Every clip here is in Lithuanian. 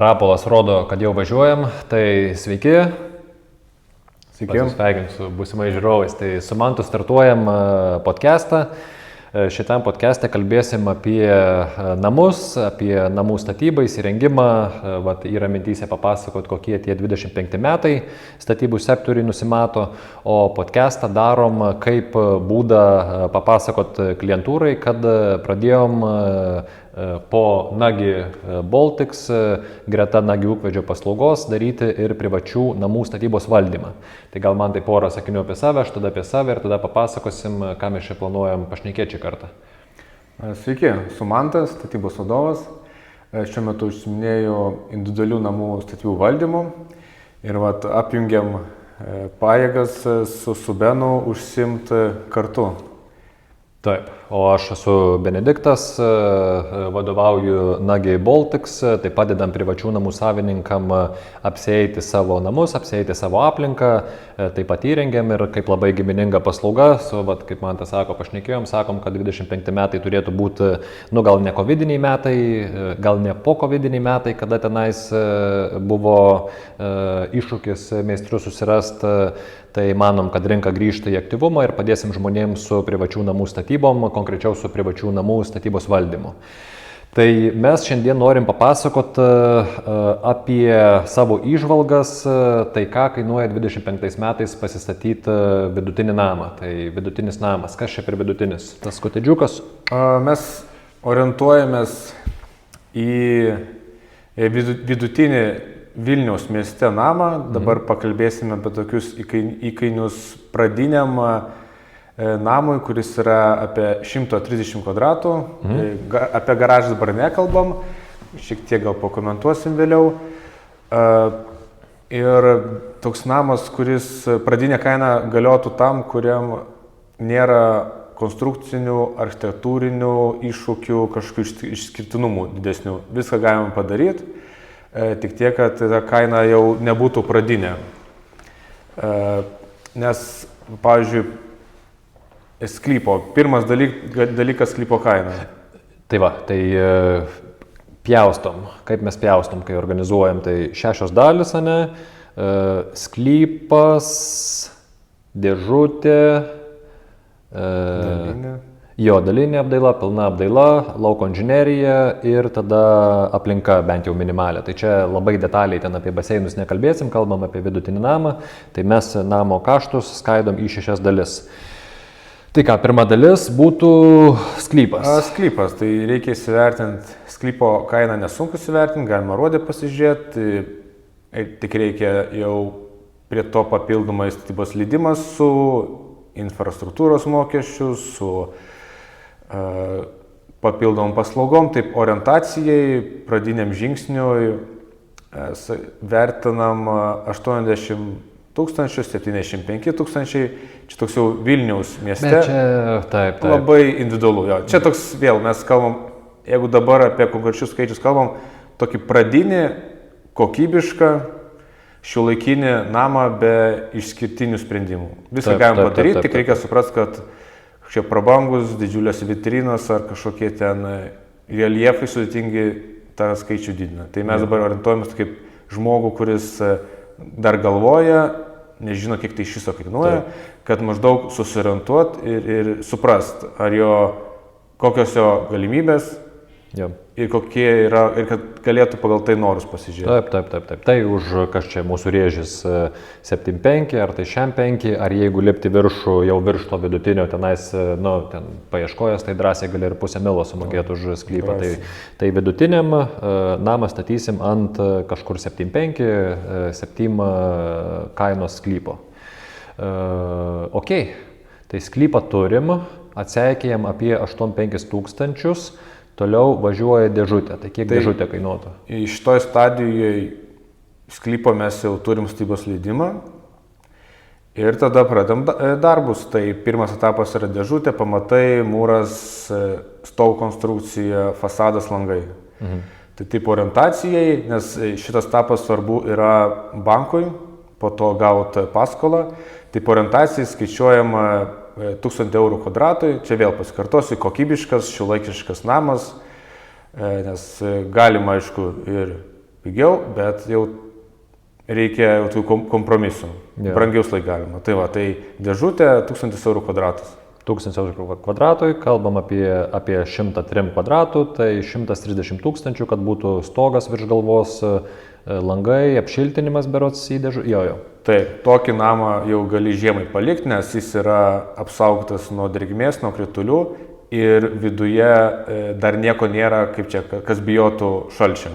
Rapolas rodo, kad jau važiuojam, tai sveiki. Sveiki. Sveikinti su būsimais žiūrovais. Tai su Mantu startuojam podcastą. Šitam podcast'e kalbėsim apie namus, apie namų statybą, įsirengimą. Yra mintyse papasakot, kokie tie 25 metai statybų sektoriui nusimato. O podcast'ą darom kaip būdą papasakot klientūrai, kad pradėjom po Nagi Baltics greta Nagi ūkvedžio paslaugos daryti ir privačių namų statybos valdymą. Tai gal man tai porą sakinių apie save, aš tada apie save ir tada papasakosim, ką mes čia planuojam pašnekėti šį kartą. Sveiki, esu Mantas, statybos vadovas. Šiuo metu užsiiminėju individualių namų statybų valdymu ir apjungiam pajėgas su Benu užsiimti kartu. Taip, o aš esu Benediktas, vadovauju Nagi Baltics, tai padedam privačių namų savininkam apsieiti savo namus, apsieiti savo aplinką, taip pat įrengiam ir kaip labai gimininga paslauga, kaip man tas sako, pašnekėjom, sakom, kad 25 metai turėtų būti, gal ne covidiniai metai, gal ne po covidiniai metai, kada tenais buvo iššūkis meistrus susirasti. Tai manom, kad rinka grįžta į aktyvumą ir padėsim žmonėms su privačių namų statybom, konkrečiau su privačių namų statybos valdymu. Tai mes šiandien norim papasakot apie savo įžvalgas, tai ką kainuoja 25 metais pasistatyti vidutinį namą. Tai vidutinis namas, kas čia per vidutinis? Tas kotedžiukas? Mes orientuojamės į vidutinį Vilniaus mieste namą, dabar pakalbėsime apie tokius įkainius pradiniam namui, kuris yra apie 130 kvadratų, apie garažą dabar nekalbam, šiek tiek gal pakomentuosim vėliau. Ir toks namas, kuris pradinė kaina galiotų tam, kuriam nėra konstrukcinių, architektūrinių iššūkių, kažkokių išskirtinumų didesnių. Viską galima padaryti. Tik tiek, kad ta kaina jau nebūtų pradinė. Nes, pavyzdžiui, sklypo, pirmas dalykas sklypo kaina. Tai pjaustom. Kaip mes pjaustom, kai organizuojam, tai 6 dalis, sklypas, dėžutė, dalinė apdaila, pilna apdaila, lauko inžinerija ir tada aplinka bent jau minimalė. Tai čia labai detaliai ten apie baseinus nekalbėsim, kalbam apie vidutinį namą, tai mes namo kaštus skaidom į 6 dalis. Tai ką, pirma dalis būtų sklypas. Sklypas, tai reikia įsivertinti, sklypo kainą nesunku įsivertinti, galima rodė pasižiūrėti, tik reikia jau prie to papildomai statybos leidimas su infrastruktūros mokesčiu, su papildomom paslaugom, taip orientacijai, pradiniam žingsniui vertinam 80 000, 75 000, čia toks jau Vilniaus mieste. Taip. Labai individualu. Jo. Čia toks vėl, mes kalbam, jeigu dabar apie konkrečius skaičius kalbam, tokį pradinį, kokybišką, šiuolaikinį namą be išskirtinių sprendimų. Viską galim padaryti, tik reikia suprasti, kad čia prabangus, didžiulės vitrinos ar kažkokie ten reljefai sudėtingi tą skaičių didina. Tai mes dabar orientuojamės kaip žmogų, kuris dar galvoja, nežino, kiek tai iš viso kainuoja, kad maždaug susorientuot ir suprast, kokios jo galimybės ir kokie yra, ir kad galėtų pagal tai norus pasižiūrėti. Taip. Tai už kas čia mūsų rėžis 7,5 ar tai 6,5, ar jeigu lipti viršų, jau virš to vidutinio tenais, ten paieškojęs, tai drąsiai gali ir $500 sumokėti už sklypą. Tai vidutiniam namą statysim ant kažkur 7,5-7 kainos sklypo. Tai sklypą turim, atseikėjam apie 8-5 tūkstančius. Toliau važiuoja dėžutė. Tai kiek dėžutė kainuotų? Šitoj stadijoje sklypo mes jau turim statybos leidimą ir tada pradedam darbus. Tai pirmas etapas yra dėžutė, pamatai, mūras, stovų konstrukcija, fasadas, langai. Tai taip orientacijai, nes šitas etapas svarbu yra bankui, po to gauti paskolą. Taip orientacijai skaičiuojama 1000 eurų kvadratui, čia vėl pasikartosiu, kokybiškas, šiuolaikiškas namas, nes galima, aišku, ir pigiau, bet jau reikia jau tų kompromisų. Jo. Brangiaus laik galima. Tai va, tai dėžutė 1000 eurų kvadratas. 1000 eurų kvadratui, kalbam apie 103 kvadratų, tai 130 tūkstančių, kad būtų stogas virš galvos, langai, apšiltinimas berods į dėžutę. Jo. Taip, tokį namą jau gali žiemai palikti, nes jis yra apsaugtas nuo drėgmės, nuo kritulių ir viduje dar nieko nėra, kaip čia, kas bijotų šalčio.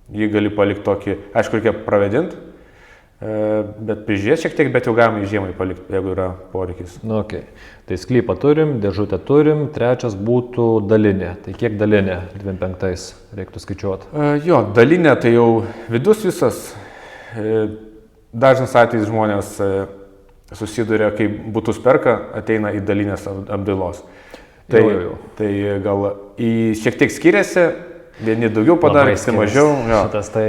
Jį gali palikti tokį, aišku, reikia pravėdinti, bet prižiūrėti šiek tiek, bet jau galima į žiemai palikti, jeigu yra poreikis. Nu, okay. Tai sklypą turim, dėžutę turim, trečias būtų dalinė. Tai kiek dalinė 25 reiktų skaičiuoti? Jo, dalinė tai jau vidus visas. Dažnas atvejais žmonės susiduria, kai butus perka, ateina į dalinės apdailos. Tai gal šiek tiek skiriasi. Vieni daugiau padarė, kiti mažiau. Jo. Šitas tai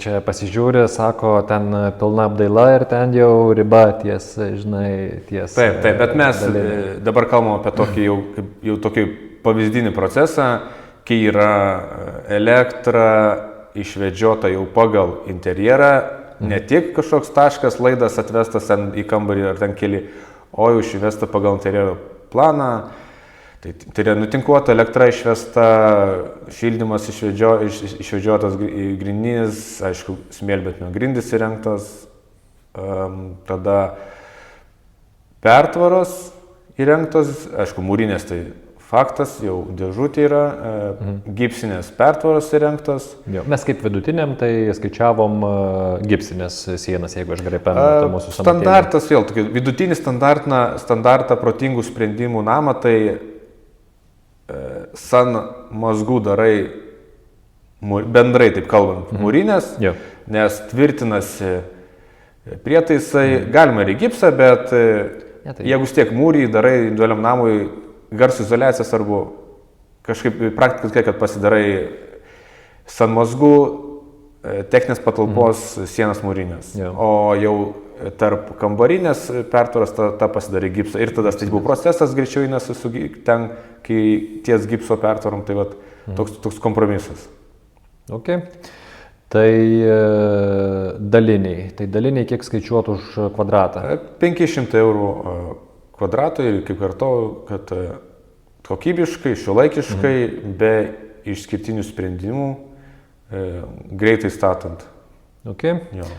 čia pasižiūri, sako, ten pilna apdaila ir ten jau riba ties, žinai, ties. Taip, bet mes dabar kalbame apie tokį jau tokį pavyzdinį procesą, kai yra elektra išvedžiota jau pagal interjerą, ne tik kažkoks taškas, laidas atvestas ten į kambarį ar ten keli, o jau išvesta pagal interjero planą. Tai yra nutinkuota elektra išvesta, šildymas išvedžiotas grindinys, aišku, smėlbetnio grindys įrengtos, tada pertvaros įrengtos, aišku, mūrinės tai faktas, jau dėžutė yra, gipsinės pertvaros įrengtos. Jo. Mes kaip vidutiniam tai skaičiavom gipsinės sienas, jeigu aš gerai pamenu mūsų samatėlį. Standartas vėl, vidutinį standartą protingų sprendimų namą, tai san mazgų darai, bendrai taip kalbant, mūrinės, nes tvirtinasi prietaisai, galima ir į gipsą, bet jeigu vis tiek mūrį darai individualiam namui garso izoliacijas arba kažkaip praktikas, kad pasidarai san mazgų, techninės patalpos sienas mūrinės, o jau tarp kambarinės pertvaros ta pasidarė gipsą ir tada statybų procesas greičiau įnasi ten, kai ties gipso pertvarom, tai vat, toks kompromisas. Ok. Tai daliniai kiek skaičiuotų už kvadratą? 500 eurų kvadratui ir kaip kartau, kad kokybiškai, šiuolaikiškai, be išskirtinių sprendimų, greitai statant. Ok. Jo.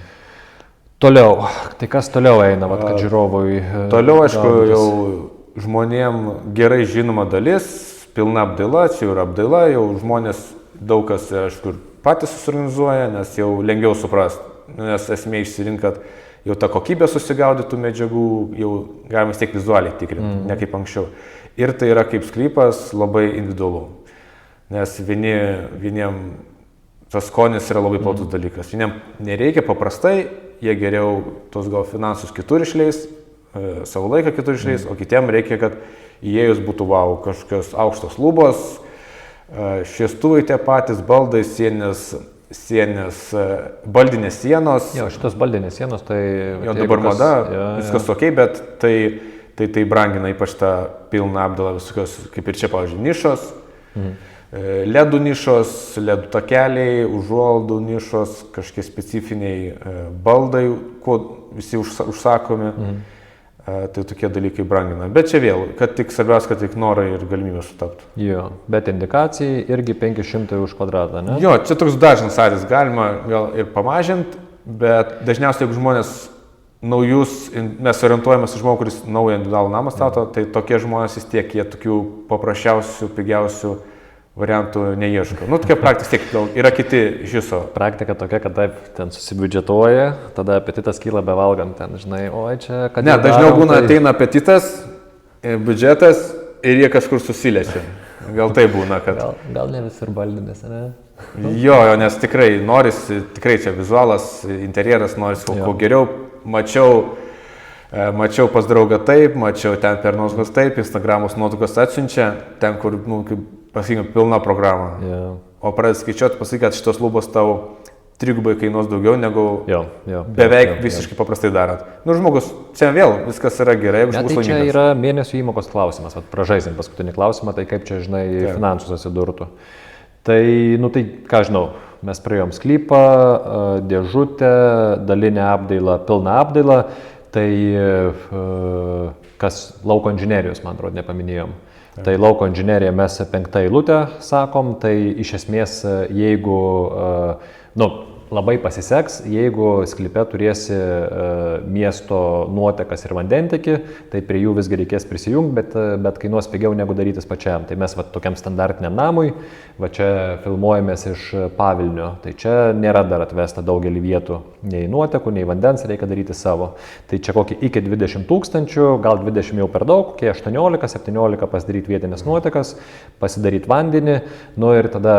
Toliau, tai kas toliau eina, kad žiūrovui? Toliau, aišku, jau žmonėm gerai žinoma dalis, pilna apdaila, čia yra apdaila, jau žmonės daug kas, aišku, patys susiorganizuoja, nes jau lengviau suprasti, nes esmė išsirinkti, kad jau ta kokybė susigaudytų medžiagų, jau galima tiek vizualiai tikrinti, ne kaip anksčiau. Ir tai yra kaip sklypas labai individualu, nes vieniem tas skonis yra labai platus dalykas, vieniem nereikia paprastai, jie geriau tos gal finansus kitur išleis, savo laiką kitur išleis, o kitiem reikia, kad įėjus būtų wow, kažkokios aukštos lubos, šviestuvai tie patys, baldai, sienės, baldinės sienos. Jo, šitos baldinės sienos, tai... Jo, dabar mada, viskas ok, bet tai brangina ypač tą pilną apdalą visokios, kaip ir čia, pavyzdžiui, nišos. Ledų nišos, ledų takeliai, užuolaidų nišos, kažkokie specifiniai baldai, kuo visi užsakomi, tai tokie dalykai brangina. Bet čia vėl, kad tik svarbiausia, kad tik norai ir galimybės sutaptų. Jo, bet indikacijai irgi 500 už kvadratą, ne? Jo, čia toks dažnas atvejis, galima gal ir pamažinti, bet dažniausiai, jeigu žmonės naujus, mes orientuojamės į žmogų, kuris naują individualų namą stato, tai tokie žmonės vis tiek, jie tokių paprasčiausių, pigiausių variantų neieško. Nu, tokia praktika, tiek yra kiti iš viso. Praktika tokia, kad taip ten susibiudžetuoja, tada apetitas kyla bevalgant ten, žinai, oi čia, kad... Ne, dažniau būna ateina apetitas, biudžetas ir jie kažkur susiliečia. Gal tai būna, kad... Gal ne visur baldinės, ne? Jo, nes tikrai norisi, tikrai čia vizualas, interjeras norisi kuo geriau. Mačiau pas draugą taip, mačiau ten per nuotraukas taip, Instagramos nuotraukas atsiunčia, ten kur, pasakykime, pilna programa. Yeah. O pradės skaičiuoti, pasakyti, kad šitos lubos tau trigubai kainuos daugiau negu beveik visiškai paprastai darant. Nu, žmogus, čia vėl viskas yra gerai, jeigu žmogus laimingas. Tai čia yra mėnesio įmokos klausimas, pražaisim paskutinį klausimą, tai kaip čia, žinai, finansus atsidurtų. Tai, tai ką žinau, mes praėjom sklypą, dėžutę, dalinę apdailą, pilną apdailą, tai kas lauko inžinerijos, man atrodo, nepaminėjom. Tai lauko inžinerija mes 5 eilutę sakom, tai iš esmės jeigu labai pasiseks, jeigu sklype turėsi miesto nuotekas ir vandentekį, tai prie jų visgi reikės prisijungti, bet kainuos pigiau negu darytis pačiam. Tai mes tokiam standartiniam namui, čia filmuojamės iš Pavilnio, tai čia nėra dar atvesta daugelį vietų, nei nuotekų, nei vandens, reikia daryti savo. Tai čia kokį iki 20 000, gal 20 jau per daug, kokie 18-17 pasidaryti vietinės nuotekas, pasidaryti vandenį, ir tada,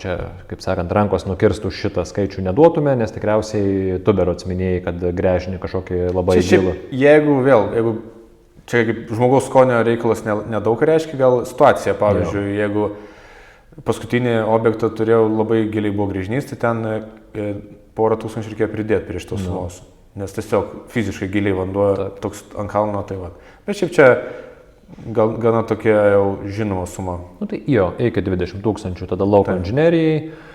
čia, kaip sakant, rankos nukirstų šitą skaičių neduotume, nes tikriausiai tu berods minėjai, kad gręžinį kažkokį labai gilų. Jeigu čia kaip žmogaus skonio reikalas nedaug reiškia, gal situacija, pavyzdžiui, jeigu paskutinį objektą turėjau labai giliai buvo gręžinys, tai ten porą tūkstančių reikėjo pridėti prieš tos sumos, nes tiesiog fiziškai giliai vanduo toks ant kalno, tai va. Bet šiaip čia gana tokia jau žinoma suma. Tai iki 20 000, tada lauko inžinerijai.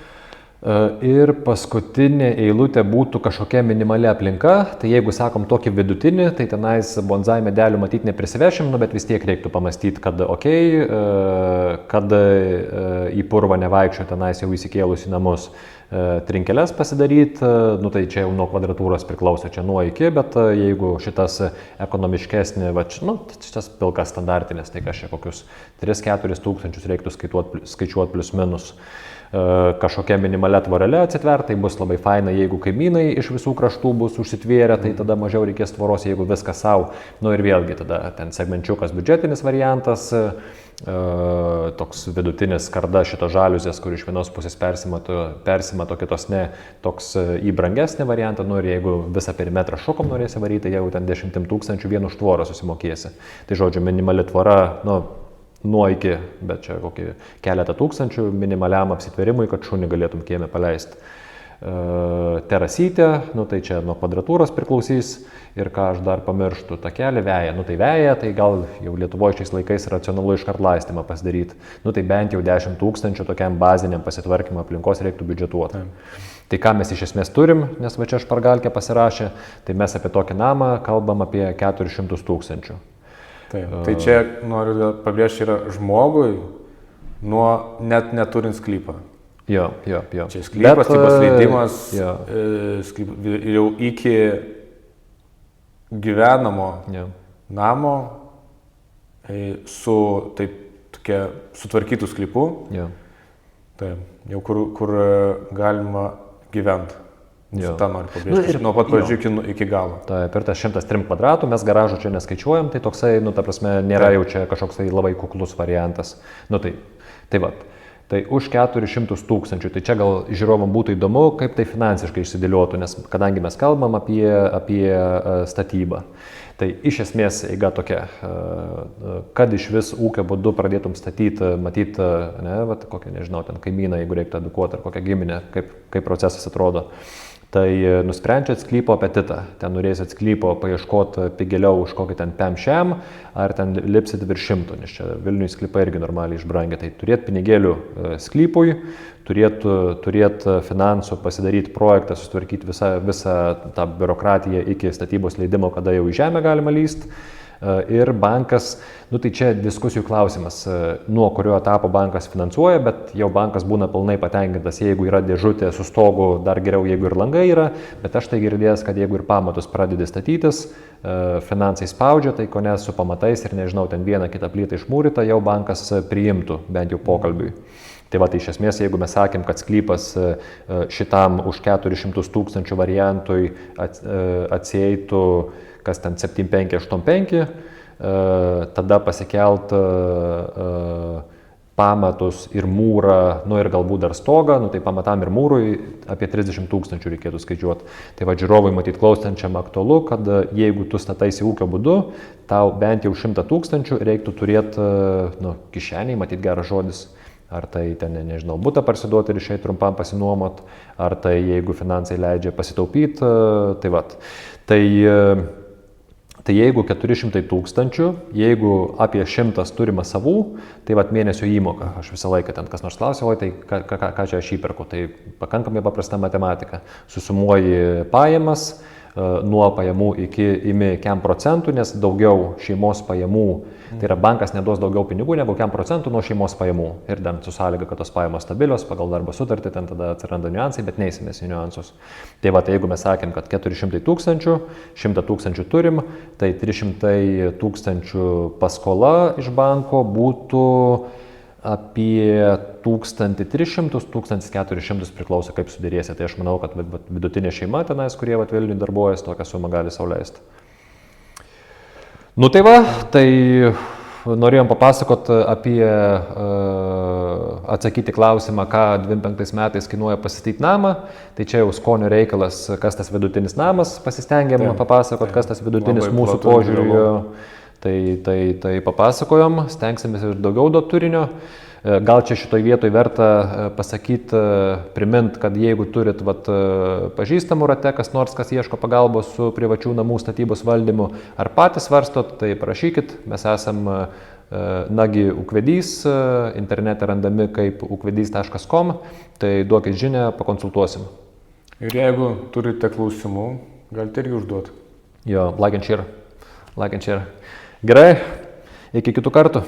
Ir paskutinė eilutė būtų kažkokia minimali aplinka, tai jeigu sakom tokį vidutinį, tai tenais bonsai medelių matyti neprisivešim, bet vis tiek reiktų pamastyti, kad kad į purvą nevaikščio tenais jau įsikėlus į namus trinkeles pasidaryti, tai čia jau nuo kvadratūros priklauso, čia nuo iki, bet jeigu šitas ekonomiškesnė, šitas pilkas standartinės, tai kažkiek kokius 3-4 tūkstančius reiktų skaičiuoti plius minus. Kažkokia minimalia tvorelė atsitverta, tai bus labai faina, jeigu kaimynai iš visų kraštų bus užsitvėrę, tai tada mažiau reikės tvoros, jeigu viskas savo. Ir vėlgi tada ten segmenčiukas biudžetinis variantas, toks vidutinis skarda šito žaliuzės, kur iš vienos pusės persimato, kitos ne, toks į brangesnį variantą, ir jeigu visą perimetrą šokom norėsi varyti, tai jau ten 10 000 vien už tvorą susimokėsi. Tai žodžiu, minimali tvora, nuo iki, bet čia kokį keletą tūkstančių minimaliam apsitverimui, kad šunį galėtum kieme paleisti. Terasytė, tai čia nuo kvadratūros priklausys ir ką aš dar pamirštu, takelį veja. Tai veja, tai gal jau Lietuvoje šiais laikais racionalu iškart laistymą pasidaryti. Tai bent jau 10 000 tokiam baziniam pasitvarkymo aplinkos reiktų biudžetuoti. Tai ką mes iš esmės turim, nes čia Špargalkė pasirašė, tai mes apie tokį namą kalbam apie 400 000. Tai čia noriu pabrėžti, yra žmogui net neturint sklypą. Jo. Čia sklypas, statybos leidimas ir jau iki gyvenamo namo su tokia sutvarkytų sklypu, jau kur galima gyventi. Ta noriu pabrėžti, nuo pat pradžių iki galo. Per tą 103 kvadratų mes garažų čia neskaičiuojam, tai toksai, ta prasme, nėra jau čia kažkoks tai labai kuklus variantas. Tai va. Tai už 400 000, tai čia gal žiūrovam būtų įdomu, kaip tai finansiškai išsidėliotų, nes kadangi mes kalbam apie statybą. Tai iš esmės eiga tokia, kad iš vis ūkio būdu pradėtum statyti, matyti, kokią, nežinau, ten kaimyną, jeigu reiktų edukuoti, ar kokią giminę, kaip procesas atrodo. Tai nusprendžiat sklypo apetitą, ten norėsit sklypo paieškoti pigėliau už kokį ten PEM-šiam, ar ten lipsit virš 100, nes čia Vilniuje sklypai irgi normaliai išbrangia. Tai turėt pinigėlių sklypui, turėt finansų, pasidaryti projektą, sutvarkyti visą tą biurokratiją iki statybos leidimo, kada jau į žemę galima lysti. Ir bankas, tai čia diskusijų klausimas, nuo kurio etapo bankas finansuoja, bet jau bankas būna pilnai patenkintas, jeigu yra dėžutė su stogu, dar geriau, jeigu ir langai yra, bet aš tai girdėjęs, kad jeigu ir pamatus pradedi statytis, finansai spaudžia, tai ko ne su pamatais ir nežinau, ten vieną kitą plytą išmūrytą, jau bankas priimtų bent jau pokalbiui. Tai va, tai iš esmės, jeigu mes sakėm, kad sklypas šitam už 400 000 variantui atsieitų kas ten 7585, tada pasikelt pamatus ir mūrą, ir galbūt dar stogą, tai pamatam ir mūrui apie 30 000 reikėtų skaičiuoti. Tai va, žiūrovui matyti klausančiam aktualu, kad jeigu tu stataisi ūkio būdu, tau bent jau 100 000 reiktų turėti kišeniai, matyti geras žodis. Ar tai ten, nežinau, butą parsiduoti ir išeit trumpam pasinuomot, ar tai jeigu finansai leidžia pasitaupyti, tai va. Tai jeigu 400 000, jeigu apie 100 turime savų, tai vat mėnesio įmoka. Aš visą laiką ten kas nors klausia, oi tai ką čia aš įperku. Tai pakankamai paprasta matematika. Susumuoji pajamas, nuo pajamų imi kiam procentų, nes daugiau šeimos pajamų, tai yra bankas neduos daugiau pinigų negu kiam procentų nuo šeimos pajamų. Ir dar su sąlyga, kad tos pajamos stabilios, pagal darbo sutartį, ten tada atsiranda niuansai, bet neįsimės į niuansus. Tai va, tai jeigu mes sakėm, kad 400 000, 100 000 turim, tai 300 000 paskola iš banko būtų apie 1300-1400 priklauso, kaip sudėrėsi. Tai aš manau, kad vidutinė šeima tenais, kurie Vilniuje darbuojas, tokią sumą gali sau leisti. Nu tai va, tai norėjom papasakot apie, atsakyti klausimą, ką 25 metais kainuoja pasistatyti namą. Tai čia jau skonio reikalas, kas tas vidutinis namas, pasistengėm papasakot, kas tas vidutinis mūsų požiūriu. Tai papasakojom, stengsimės ir daugiau duoti turinio. Gal čia šitoj vietoj verta pasakyti, primint, kad jeigu turit pažįstamų rate, kas nors, kas ieško pagalbos su privačių namų statybos valdymu, ar patys svarstot, tai parašykit. Mes esam Nagi ūkvedys, internete randami kaip ūkvedys.com, tai duokit žinią, pakonsultuosim. Ir jeigu turite klausimų, galite irgi užduoti. Jo, like and share. Gerai, iki kitų kartų.